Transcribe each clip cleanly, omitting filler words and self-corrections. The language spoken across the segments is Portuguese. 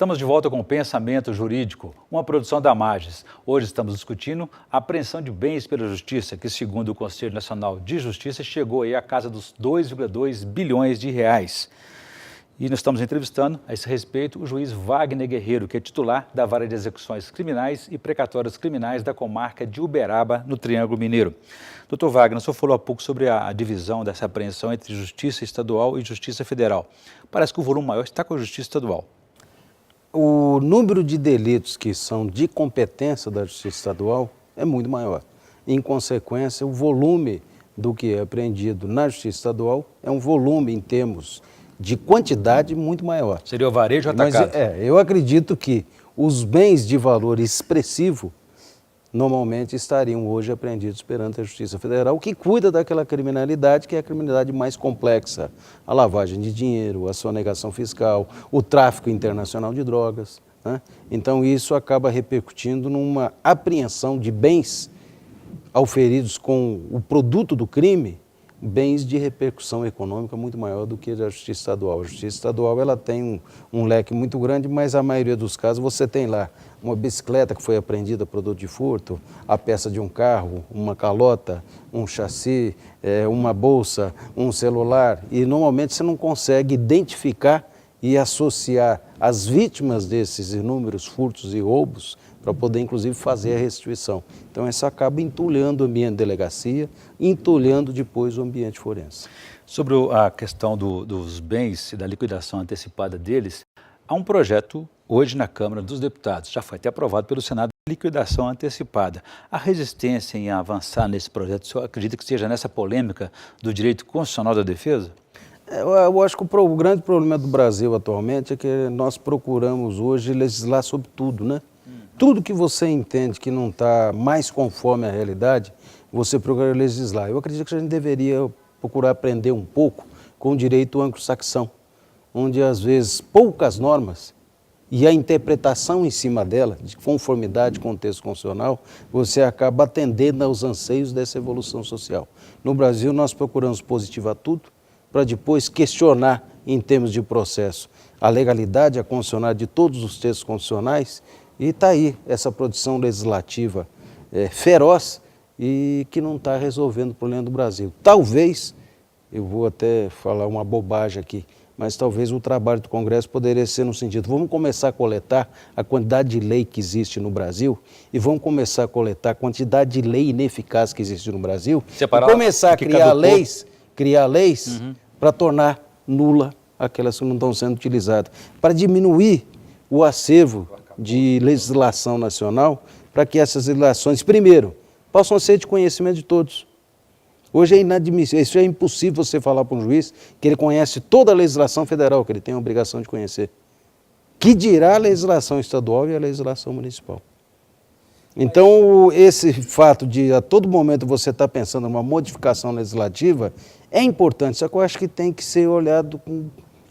Estamos de volta com o Pensamento Jurídico, uma produção da Magis. Hoje estamos discutindo a apreensão de bens pela Justiça, que segundo o Conselho Nacional de Justiça chegou aí à casa dos 2,2 bilhões de reais. E nós estamos entrevistando, a esse respeito, o juiz Wagner Guerreiro, que é titular da Vara de Execuções Criminais e Precatórias Criminais da comarca de Uberaba, no Triângulo Mineiro. Doutor Wagner, o senhor falou há pouco sobre a divisão dessa apreensão entre Justiça Estadual e Justiça Federal. Parece que o volume maior está com a Justiça Estadual. O número de delitos que são de competência da Justiça Estadual é muito maior. Em consequência, o volume do que é apreendido na Justiça Estadual é um volume em termos de quantidade muito maior. Seria o varejo atacado? Mas, eu acredito que os bens de valor expressivo normalmente estariam hoje apreendidos perante a Justiça Federal, que cuida daquela criminalidade que é a criminalidade mais complexa, a lavagem de dinheiro, a sonegação fiscal, o tráfico internacional de drogas, né? Então isso acaba repercutindo numa apreensão de bens auferidos com o produto do crime, bens de repercussão econômica muito maior do que a Justiça Estadual. A Justiça Estadual ela tem um leque muito grande, mas a maioria dos casos você tem lá uma bicicleta que foi apreendida produto de furto, a peça de um carro, uma calota, um chassi, uma bolsa, um celular, e normalmente você não consegue identificar e associar as vítimas desses inúmeros furtos e roubos para poder, inclusive, fazer a restituição. Então, isso acaba entulhando o ambiente de delegacia, entulhando depois o ambiente forense. Sobre a questão dos bens e da liquidação antecipada deles, há um projeto hoje na Câmara dos Deputados, já foi até aprovado pelo Senado, de liquidação antecipada. A resistência em avançar nesse projeto, o senhor acredita que seja nessa polêmica do direito constitucional da defesa? Eu acho que o grande problema do Brasil atualmente é que nós procuramos hoje legislar sobre tudo, né? Tudo que você entende que não está mais conforme à realidade, você procura legislar. Eu acredito que a gente deveria procurar aprender um pouco com o direito anglo-saxão, onde às vezes poucas normas e a interpretação em cima dela, de conformidade com o texto constitucional, você acaba atendendo aos anseios dessa evolução social. No Brasil nós procuramos positivar tudo para depois questionar em termos de processo a legalidade, a constitucionalidade de todos os textos constitucionais. E está aí essa produção legislativa feroz e que não está resolvendo o problema do Brasil. Talvez, eu vou até falar uma bobagem aqui, mas talvez o trabalho do Congresso poderia ser no sentido, vamos começar a coletar a quantidade de lei que existe no Brasil e vamos começar a coletar a quantidade de lei ineficaz que existe no Brasil e começar a criar leis para tornar nula aquelas que não estão sendo utilizadas, para diminuir o acervo de legislação nacional, para que essas legislações, primeiro, possam ser de conhecimento de todos. Hoje é inadmissível, isso é impossível você falar para um juiz que ele conhece toda a legislação federal, que ele tem a obrigação de conhecer. Que dirá a legislação estadual e a legislação municipal. Então, esse fato de a todo momento você estar pensando em uma modificação legislativa é importante, só que eu acho que tem que ser olhado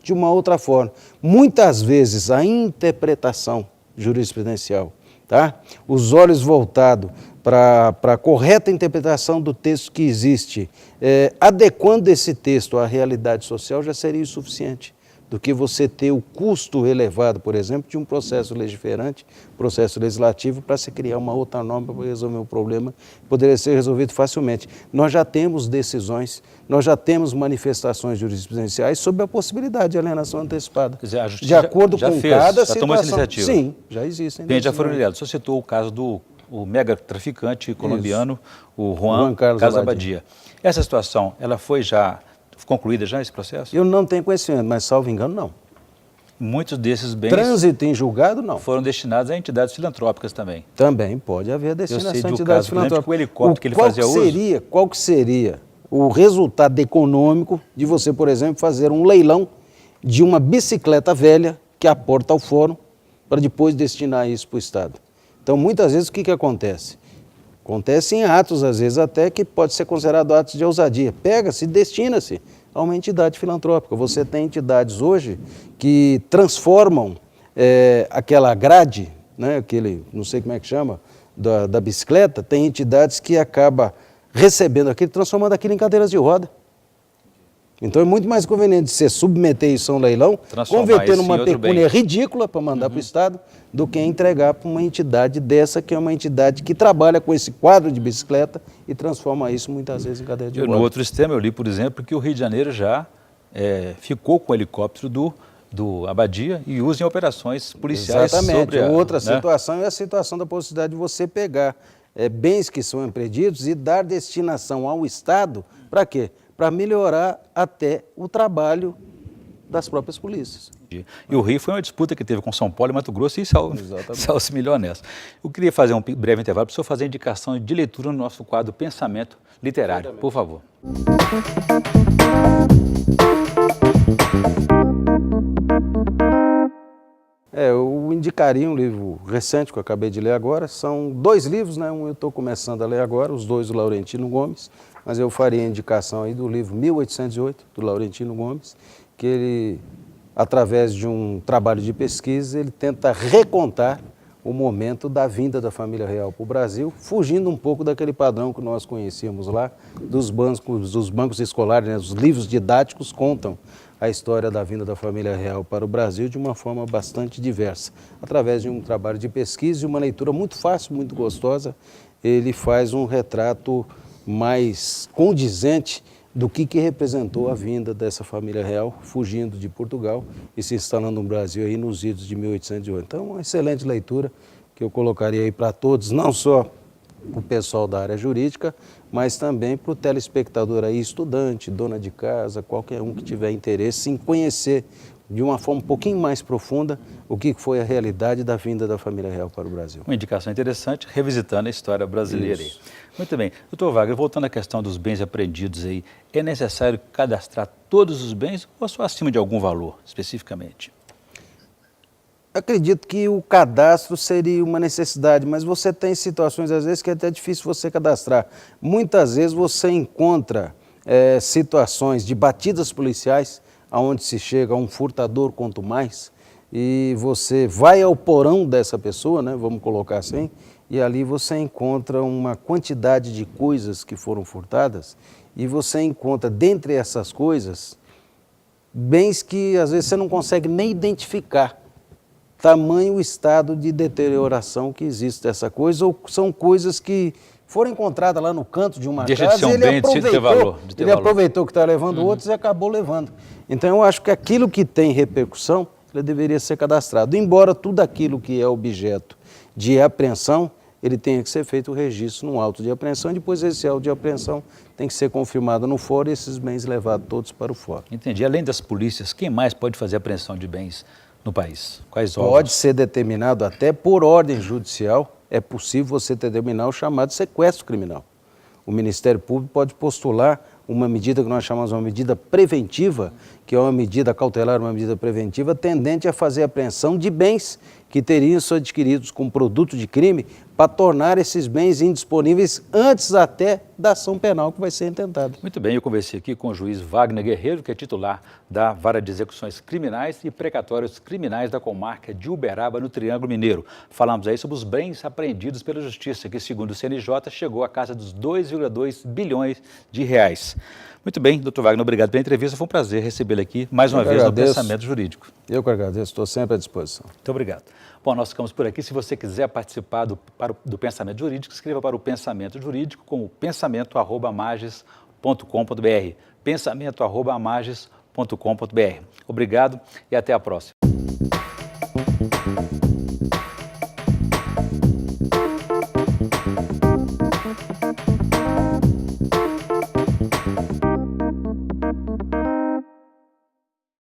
de uma outra forma. Muitas vezes a interpretação jurisprudencial, tá? Os olhos voltados para a correta interpretação do texto que existe, adequando esse texto à realidade social já seria o suficiente, do que você ter o custo elevado, por exemplo, de um processo legiferante, processo legislativo, para se criar uma outra norma para resolver um problema que poderia ser resolvido facilmente. Nós já temos decisões, nós já temos manifestações jurisprudenciais sobre a possibilidade de alienação antecipada. Quer dizer, a Justiça de acordo já com fez, cada já situação. tomou essa iniciativa? Sim, já existem. Bem, já foram ligados. O senhor citou o caso do mega traficante colombiano, o Juan Carlos Abadia. Essa situação, ela foi já concluída já esse processo? Eu não tenho conhecimento, mas salvo engano, não. Muitos desses bens... Trânsito em julgado, não. Foram destinados a entidades filantrópicas também. Também pode haver destinação a entidades filantrópicas. filantrópicas. Por exemplo, o helicóptero que ele fazia uso... Qual que seria o resultado econômico de você, por exemplo, fazer um leilão de uma bicicleta velha que aporta ao fórum para depois destinar isso para o Estado? Então, muitas vezes, o que acontece? Acontece em atos, às vezes, até que pode ser considerado atos de ousadia. Pega-se, destina-se a uma entidade filantrópica. Você tem entidades hoje que transformam aquela grade, né, aquele, não sei como é que chama, da bicicleta, tem entidades que acabam recebendo aquilo, transformando aquilo em cadeiras de roda. Então é muito mais conveniente você submeter isso a um leilão, converter numa pecúnia ridícula para mandar para o Estado, do que entregar para uma entidade dessa, que é uma entidade que trabalha com esse quadro de bicicleta e transforma isso muitas vezes em cadeia de guarda. No outro extremo eu li, por exemplo, que o Rio de Janeiro já ficou com o helicóptero do Abadia e usa em operações policiais. Exatamente. Outra situação é a situação da possibilidade de você pegar bens que são empreendidos e dar destinação ao Estado, para quê? Para melhorar até o trabalho das próprias polícias. E o Rio foi uma disputa que teve com São Paulo e Mato Grosso e Sal se milhou nessa. Eu queria fazer um breve intervalo para o senhor fazer a indicação de leitura no nosso quadro Pensamento Literário, por favor. Eu indicaria um livro recente que eu acabei de ler agora. São 2 livros, né? Um eu estou começando a ler agora, os 2 do Laurentino Gomes, mas eu faria a indicação aí do livro 1808, do Laurentino Gomes, que ele, através de um trabalho de pesquisa, ele tenta recontar o momento da vinda da família real para o Brasil, fugindo um pouco daquele padrão que nós conhecíamos lá, dos bancos escolares, né? Os livros didáticos contam a história da vinda da família real para o Brasil de uma forma bastante diversa. Através de um trabalho de pesquisa e uma leitura muito fácil, muito gostosa, ele faz um retrato mais condizente do que representou a vinda dessa família real, fugindo de Portugal e se instalando no Brasil aí nos idos de 1808. Então, uma excelente leitura que eu colocaria aí para todos, não só o pessoal da área jurídica, mas também para o telespectador aí, estudante, dona de casa, qualquer um que tiver interesse em conhecer de uma forma um pouquinho mais profunda o que foi a realidade da vinda da família real para o Brasil. Uma indicação interessante, revisitando a história brasileira aí. Muito bem. Doutor Wagner, voltando à questão dos bens apreendidos aí, é necessário cadastrar todos os bens ou só acima de algum valor, especificamente? Acredito que o cadastro seria uma necessidade, mas você tem situações, às vezes, que é até difícil você cadastrar. Muitas vezes você encontra situações de batidas policiais, onde se chega a um furtador quanto mais, e você vai ao porão dessa pessoa, né, vamos colocar assim, e ali você encontra uma quantidade de coisas que foram furtadas, e você encontra, dentre essas coisas, bens que às vezes você não consegue nem identificar. Tamanho o estado de deterioração que existe dessa coisa, ou são coisas que foram encontradas lá no canto de uma casa e ele aproveitou que está levando outros e acabou levando. Então eu acho que aquilo que tem repercussão, ele deveria ser cadastrado. Embora tudo aquilo que é objeto de apreensão, ele tenha que ser feito o registro num auto de apreensão, e depois esse auto de apreensão tem que ser confirmado no fórum e esses bens levados todos para o fórum. Entendi. Além das polícias, quem mais pode fazer apreensão de bens no país? Quais órgãos? Pode ser determinado até por ordem judicial, é possível você determinar o chamado sequestro criminal. O Ministério Público pode postular uma medida que nós chamamos de uma medida preventiva, que é uma medida cautelar, uma medida preventiva, tendente a fazer apreensão de bens que teriam sido adquiridos com produto de crime, para tornar esses bens indisponíveis antes até da ação penal que vai ser intentada. Muito bem, eu conversei aqui com o juiz Wagner Guerreiro, que é titular da Vara de Execuções Criminais e Precatórios Criminais da comarca de Uberaba, no Triângulo Mineiro. Falamos aí sobre os bens apreendidos pela Justiça, que segundo o CNJ chegou à casa dos 2,2 bilhões de reais. Muito bem, doutor Wagner, obrigado pela entrevista, foi um prazer recebê-lo aqui mais uma vez no Pensamento Jurídico. Eu que agradeço, estou sempre à disposição. Muito obrigado. Bom, nós ficamos por aqui. Se você quiser participar do Pensamento Jurídico, escreva para o Pensamento Jurídico com o pensamento@amages.com.br. pensamento@amages.com.br. Obrigado e até a próxima.